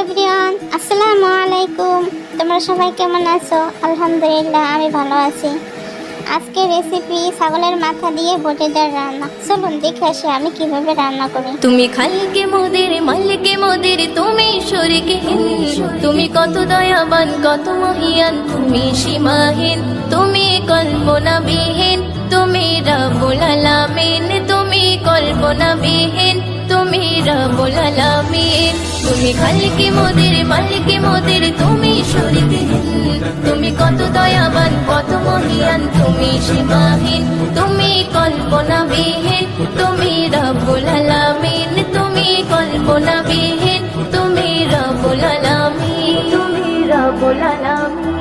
Everyone, আসসালামু আলাইকুম। তোমরা সবাই কেমন আছো? আলহামদুলিল্লাহ, আমি ভালো আছি। আজকে রেসিপি ছাগলের মাথা দিয়ে বটিদার রান্না। চলুন দেখে আসি আমি কিভাবে রান্না করি। তুমি খালকে মোদের মালিকে মোদের, তুমি শরীকে তুমি কত দয়াবান, কত মহিয়ান, তুমি সীমাহীন, তুমি কল্পনাবিহীন, তুমি রব্বুল আলামিন, তুমি কল্পনাবিহীন, তুমি রব্বুল আলামিন। তুমি খালকে মোদের মালিকে মোদের, তুমি শরীকে তুমি কত দয়াবান, কত মহিয়ান, তুমি সীমাহীন, তুমি কল্পনাবিহীন, তুমি রব্বুল আলামিন, তুমি কল্পনাবিহীন, তুমি রব্বুল আলামিন, তুমি রব্বুল আলামিন।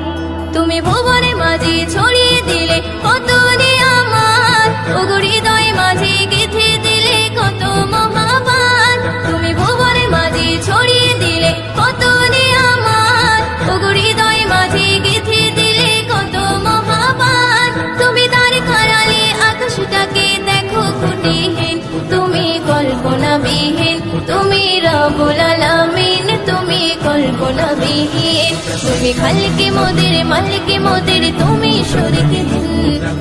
তুমি ভুবনে মাঝে ছড়িয়ে দিলে কত নিয়ামত, ওগো হৃদয় মাঝে গেঁথে দিলে কত মহাবান। তুমি ভুবনে মাঝে ছড়িয়ে দিলে কত নিয়ামত, ওগো হৃদয় মাঝে গেঁথে দিলে কত মহাবান। তুমি তার খারালে আকাশটাকে দেখো খুঁটিহীন, তুমি কল্পনাবিহীন, তুমি রব্বুল আলামিন, তুমি কল্পনাবিহীন। তুমি খালকে মোদের মালিকে মোদের, তুমি শরীকে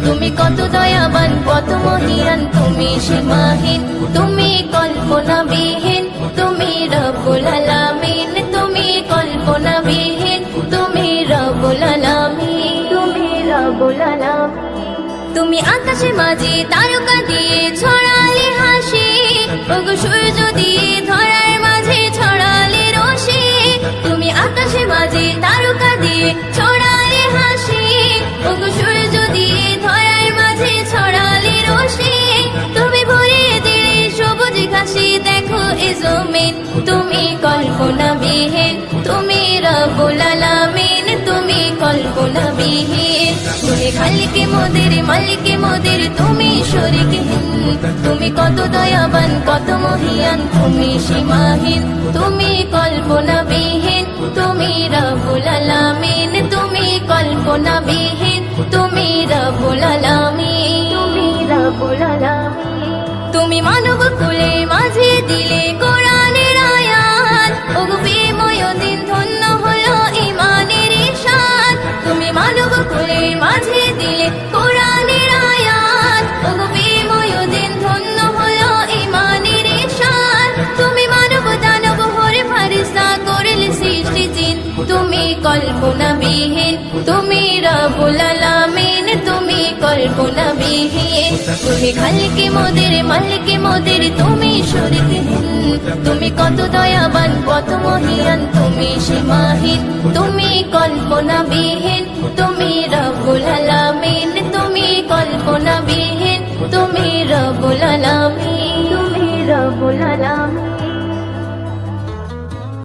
তুমি কত দয়াবান, কত মহিয়ান, তুমি সীমাহীন, তুমি কল্পনাবিহীন, তুমি রব্বুল আলামিন, তুমি কল্পনাবিহীন, তুমি রব্বুল আলামিন, তুমি রব্বুল আলামিন। তুমি আকাশে মাঝে তারকা দিয়ে ছড়ালে হাসি, ওগো সূর্য দিয়ে ধরার মাঝে ছড়ালে রশি। তুমি আকাশে মাঝে তারকা দিয়ে ছড়ালে হাসি, ওগো সূর্য দিয়ে ধরার মাঝে ছড়ালে রশি। তুমি ভরিয়ে দিলে সবুজ ঘাসে দেখো এ জমিন, তুমি কল্পনাবিহীন, তুমি রব্বুল আলামিন, তুমি কল্পনাবিহীন। তুমি খালকে মোদের মালিকে মোদের, তুমি শরীকে তুমি কত দয়াবান, কত মহিয়ান, তুমি সীমাহীন, তুমি কল্পনাবিহীন, তুমি রব্বুল আলামিন, তুমি কল্পনাবিহীন, তুমি রব্বুল আলামিন, তুমি রব্বুল আলামিন। তুমি মানব কুলে মাঝে দিলে কোরআনের আয়াত, ওগো প্রেমময় দিন ধন্য হলো ঈমানের ঈশান। তুমি মানব কুলে মাঝে দিলে কোরআনের আয়াত, ওগো প্রেমময় দিন ধন্য হলো ঈমানের ঈশান। তুমি মানব দানব হরে ফারিস্তা করলে সৃষ্টি জিন, তুমি কল্পনাবিহীন, তুমি রব্বুল আলামিন, তুমি কল্পনাবিহীন। তুমি খালকে মোদের মালিকে মোদের, তুমি শরীকে তুমি কত দয়াবান, কত মহিয়ান, তুমি সীমাহীন, তুমি কল্পনাবিহীন, তুমি রব্বুল আলামিন, তুমি কল্পনাবিহীন, তুমি রব্বুল আলামিন।